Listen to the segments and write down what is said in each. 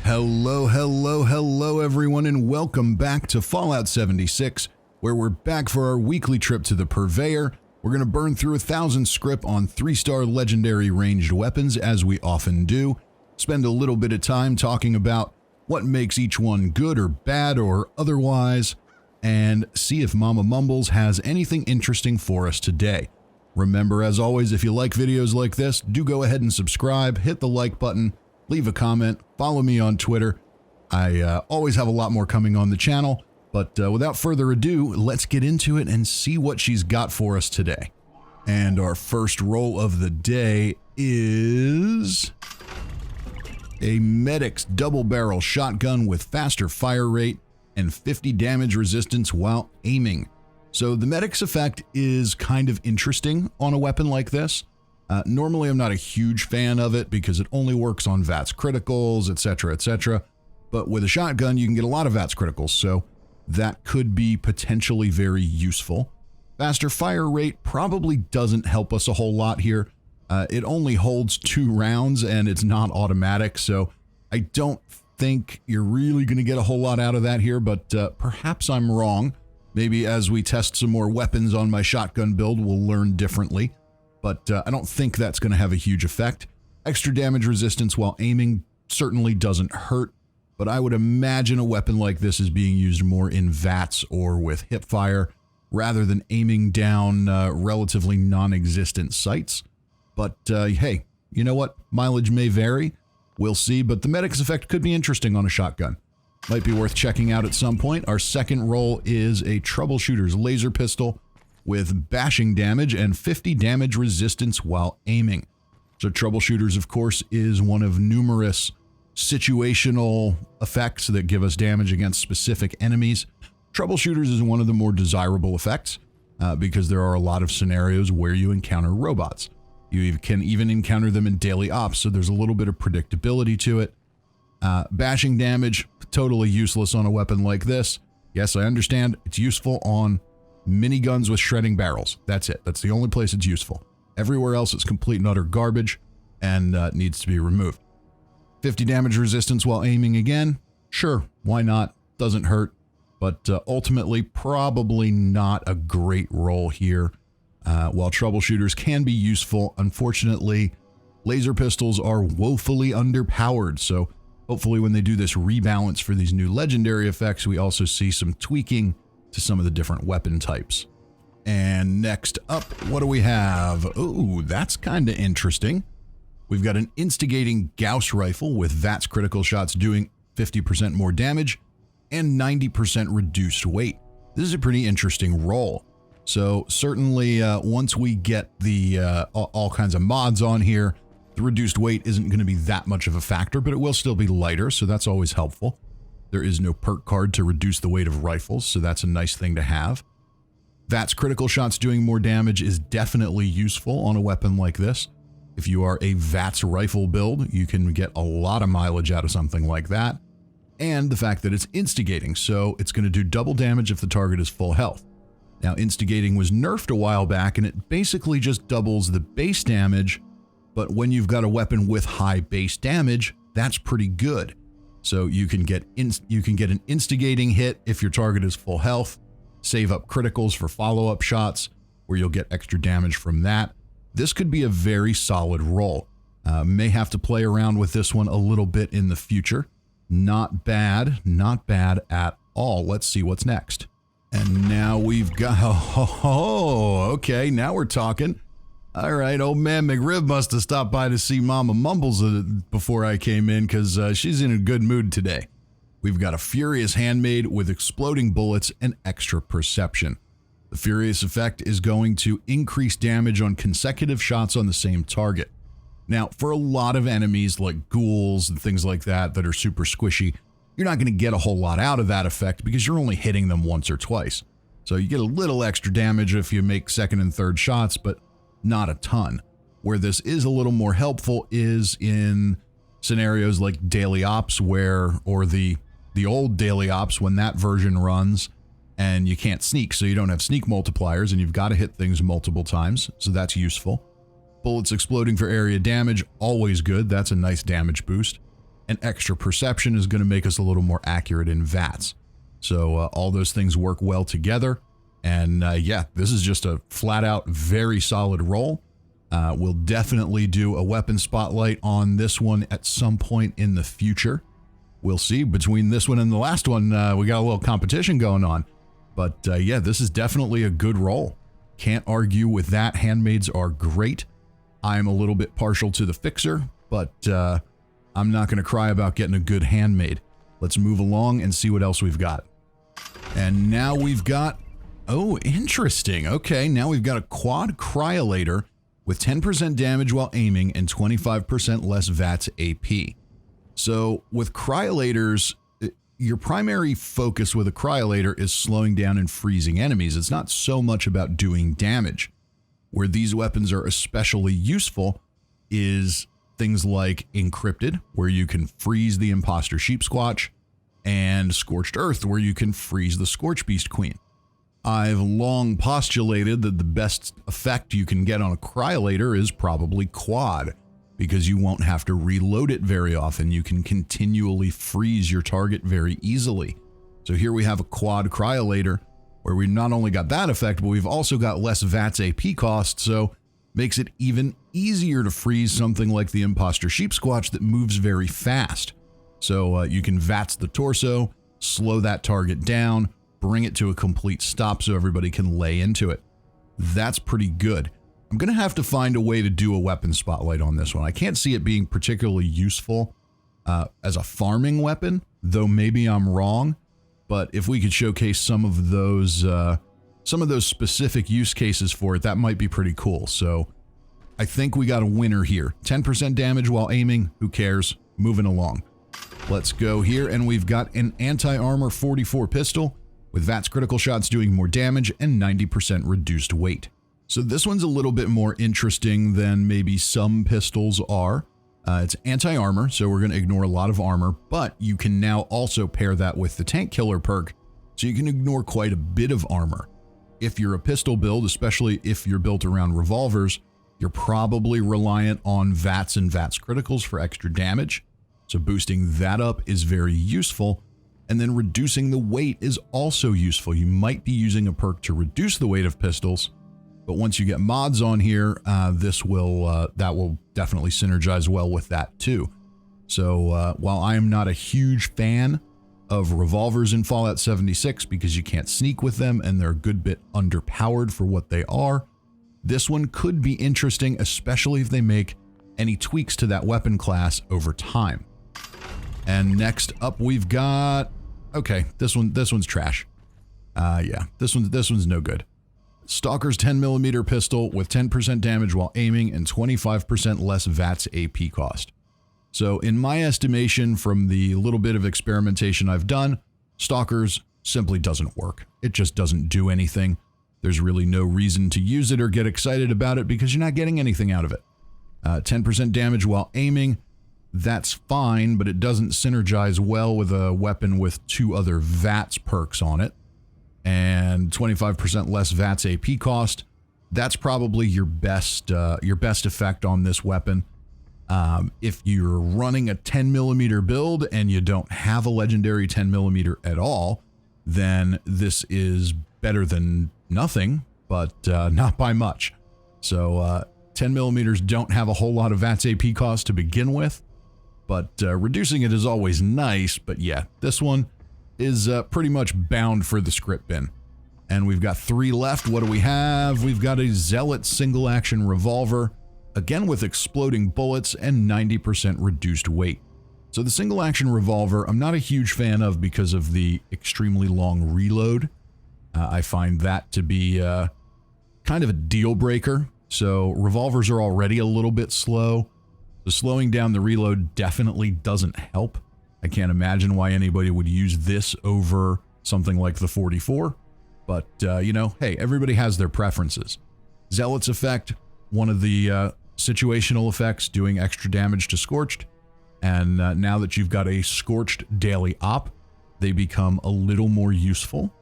Hello everyone, and welcome back to Fallout 76, where we're back for our weekly trip to the Purveyor. We're going to burn through 1,000 Scrip on 3-star legendary ranged weapons, as we often do. Spend a little bit of time talking about what makes each one good or bad or otherwise, and see if Mama Mumbles has anything interesting for us today. Remember, as always, if you like videos like this, do go ahead and subscribe, hit the like button, leave a comment, follow me on Twitter. I always have a lot more coming on the channel, but without further ado, let's get into it and see what she's got for us today. And our first roll of the day is a Medic's double-barrel shotgun with faster fire rate and 50 damage resistance while aiming. So the Medic's effect is kind of interesting on a weapon like this. Normally, I'm not a huge fan of it because it only works on VATS criticals, etc., etc. But with a shotgun, you can get a lot of VATS criticals, so that could be potentially very useful. Faster fire rate probably doesn't help us a whole lot here. It only holds 2 rounds and it's not automatic, so I don't think you're really going to get a whole lot out of that here, but perhaps I'm wrong. Maybe as we test some more weapons on my shotgun build, we'll learn differently. But I don't think that's going to have a huge effect. Extra damage resistance while aiming certainly doesn't hurt, but I would imagine a weapon like this is being used more in VATS or with hipfire rather than aiming down relatively non-existent sights. But hey, you know what? Mileage may vary. We'll see, but the Medic's effect could be interesting on a shotgun. Might be worth checking out at some point. Our second roll is a Troubleshooters laser pistol with bashing damage and 50 damage resistance while aiming. So Troubleshooters, of course, is one of numerous situational effects that give us damage against specific enemies. Troubleshooters is one of the more desirable effects because there are a lot of scenarios where you encounter robots. You can even encounter them in daily ops, so there's a little bit of predictability to it. Bashing damage, totally useless on a weapon like this. Yes, I understand it's useful on miniguns with shredding barrels. That's it. That's the only place it's useful. Everywhere else it's complete and utter garbage and needs to be removed. 50 damage resistance while aiming again. Sure, why not? Doesn't hurt. But ultimately, probably not a great roll here. While Troubleshooters can be useful, unfortunately, laser pistols are woefully underpowered. So hopefully when they do this rebalance for these new legendary effects, we also see some tweaking to some of the different weapon types. And next up, what do we have? Oh, that's kind of interesting. We've got an Instigating Gauss rifle with VATS critical shots doing 50% more damage and 90% reduced weight. This is a pretty interesting roll. So certainly once we get the all kinds of mods on here, the reduced weight isn't going to be that much of a factor, but it will still be lighter, so that's always helpful. There is no perk card to reduce the weight of rifles, so that's a nice thing to have. VATS critical shots doing more damage is definitely useful on a weapon like this. If you are a VATS rifle build, you can get a lot of mileage out of something like that. And the fact that it's instigating, so it's going to do double damage if the target is full health. Now, instigating was nerfed a while back, and it basically just doubles the base damage, but when you've got a weapon with high base damage, that's pretty good. So you can get an instigating hit if your target is full health, save up criticals for follow-up shots, where you'll get extra damage from that. This could be a very solid roll. May have to play around with this one a little bit in the future. Not bad at all. Let's see what's next. And now we've got, okay, now we're talking. All right, old man McRib must have stopped by to see Mama Mumbles before I came in because she's in a good mood today. We've got a Furious Handmaid with exploding bullets and extra perception. The Furious effect is going to increase damage on consecutive shots on the same target. Now, for a lot of enemies like ghouls and things like that that are super squishy, you're not going to get a whole lot out of that effect because you're only hitting them once or twice. So you get a little extra damage if you make second and third shots, but not a ton. Where this is a little more helpful is in scenarios like daily ops or the old daily ops when that version runs and you can't sneak, so you don't have sneak multipliers and you've got to hit things multiple times, so that's useful. Bullets exploding for area damage, always good. That's a nice damage boost. and extra perception is going to make us a little more accurate in VATS. So all those things work well together. And yeah, this is just a flat out very solid roll. We'll definitely do a weapon spotlight on this one at some point in the future. We'll see. Between this one and the last one, we got a little competition going on. But yeah, this is definitely a good roll. Can't argue with that. Handmaids are great. I'm a little bit partial to the fixer, but I'm not going to cry about getting a good handmaid. Let's move along and see what else we've got. And now we've got, oh, interesting. Okay, now we've got a quad cryolator with 10% damage while aiming and 25% less VATS AP. So with cryolators, your primary focus with a cryolator is slowing down and freezing enemies. It's not so much about doing damage. Where these weapons are especially useful is things like Encrypted, where you can freeze the Imposter Sheep Squatch, and Scorched Earth, where you can freeze the Scorch Beast Queen. I've long postulated that the best effect you can get on a cryolator is probably quad, because you won't have to reload it very often. You can continually freeze your target very easily. So here we have a quad cryolator, where we not only got that effect, but we've also got less VATS AP cost, so makes it even easier to freeze something like the Imposter Sheep Squatch that moves very fast. So you can VATS the torso, slow that target down, bring it to a complete stop so everybody can lay into it. That's pretty good. I'm going to have to find a way to do a weapon spotlight on this one. I can't see it being particularly useful as a farming weapon, though maybe I'm wrong. But if we could showcase some of those specific use cases for it, that might be pretty cool. So I think we got a winner here. 10% damage while aiming. Who cares? Moving along. Let's go here, and we've got an anti-armor 44 pistol with VATS critical shots doing more damage and 90% reduced weight. So this one's a little bit more interesting than maybe some pistols are. It's anti-armor, so we're going to ignore a lot of armor, but you can now also pair that with the tank killer perk, so you can ignore quite a bit of armor. If you're a pistol build, especially if you're built around revolvers, you're probably reliant on VATS and VATS criticals for extra damage, so boosting that up is very useful, and then reducing the weight is also useful. You might be using a perk to reduce the weight of pistols, but once you get mods on here, that will definitely synergize well with that too. So while I am not a huge fan of revolvers in Fallout 76 because you can't sneak with them and they're a good bit underpowered for what they are, this one could be interesting, especially if they make any tweaks to that weapon class over time. And next up we've got, okay, this one's trash. Yeah, this one's no good. Stalker's 10mm pistol with 10% damage while aiming and 25% less VATS AP cost. So in my estimation, from the little bit of experimentation I've done, Stalker's simply doesn't work. It just doesn't do anything. There's really no reason to use it or get excited about it because you're not getting anything out of it. 10% damage while aiming, that's fine, but it doesn't synergize well with a weapon with two other VATS perks on it. And 25% less VATS AP cost. That's probably your best effect on this weapon. If you're running a 10mm build and you don't have a legendary 10mm at all, then this is better than nothing, but not by much. So 10mm don't have a whole lot of VATS AP cost to begin with, but reducing it is always nice. But yeah, this one is pretty much bound for the Scrip bin. And we've got 3 left. What do we have? We've got a Zealot single action revolver, again with exploding bullets and 90% reduced weight. So the single action revolver, I'm not a huge fan of because of the extremely long reload. I find that to be kind of a deal breaker. So revolvers are already a little bit slow. So slowing down the reload definitely doesn't help. I can't imagine why anybody would use this over something like the 44, but you know, hey, everybody has their preferences. Zealot's effect, one of the situational effects, doing extra damage to Scorched, and now that you've got a Scorched daily op, they become a little more useful.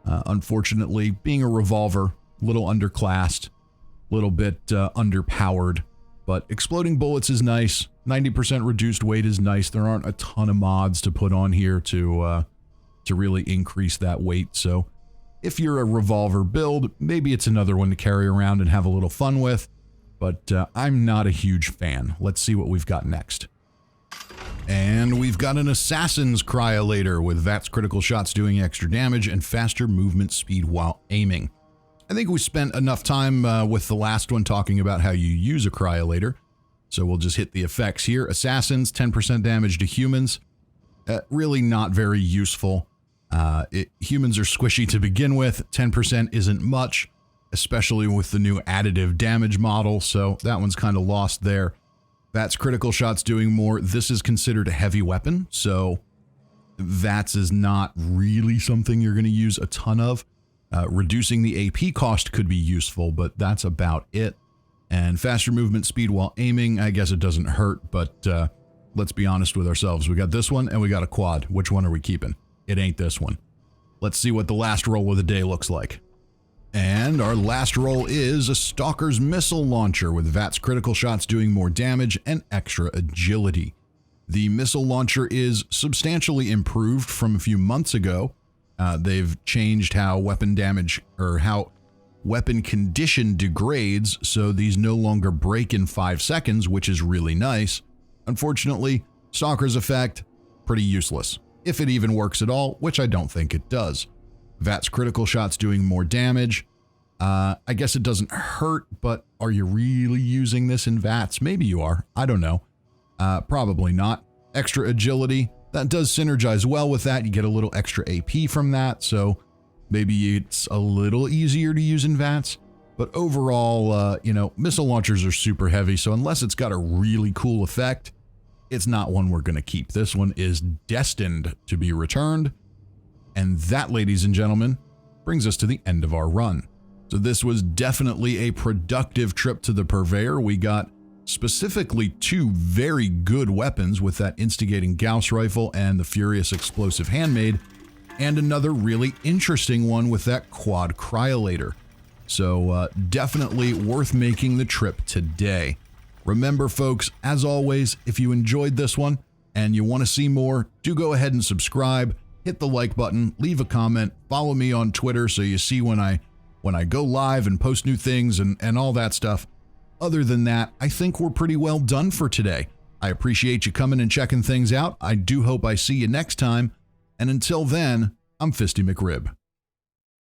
Unfortunately, being a revolver, a little underclassed, a little bit underpowered, But exploding bullets is nice. 90% reduced weight is nice. There aren't a ton of mods to put on here to really increase that weight. So if you're a revolver build, maybe it's another one to carry around and have a little fun with. But I'm not a huge fan. Let's see what we've got next. And we've got an Assassin's Cryolator with VATS critical shots doing extra damage and faster movement speed while aiming. I think we spent enough time with the last one talking about how you use a Cryolator, so we'll just hit the effects here. Assassins, 10% damage to humans. Really not very useful. Humans are squishy to begin with. 10% isn't much, especially with the new additive damage model, so that one's kind of lost there. VATS critical shots doing more. This is considered a heavy weapon, so VATS is not really something you're going to use a ton of. Reducing the AP cost could be useful, but that's about it. And faster movement speed while aiming, I guess it doesn't hurt, but let's be honest with ourselves. We got this one and we got a quad. Which one are we keeping? It ain't this one. Let's see what the last roll of the day looks like. And our last roll is a Stalker's Missile Launcher with VATS critical shots doing more damage and extra agility. The missile launcher is substantially improved from a few months ago. They've changed how weapon damage or how weapon condition degrades, so these no longer break in 5 seconds, which is really nice. Unfortunately, Stalker's effect, pretty useless, if it even works at all, which I don't think it does. VATS critical shots doing more damage. I guess it doesn't hurt, but are you really using this in VATS? Maybe you are. I don't know. Probably not. Extra agility. That does synergize well with that. You get a little extra AP from that, so maybe it's a little easier to use in VATS. But overall, missile launchers are super heavy, so unless it's got a really cool effect, it's not one we're going to keep. This one is destined to be returned. And that, ladies and gentlemen, brings us to the end of our run. So this was definitely a productive trip to the Purveyor. We got specifically 2 very good weapons with that Instigating Gauss rifle and the Furious Explosive Handmaid, and another really interesting one with that quad Cryolator. So definitely worth making the trip today. Remember, folks, as always, if you enjoyed this one and you want to see more, do go ahead and subscribe, hit the like button, leave a comment, follow me on Twitter so you see when I go live and post new things and all that stuff. Other than that, I think we're pretty well done for today. I appreciate you coming and checking things out. I do hope I see you next time. And until then, I'm Fisty McRib.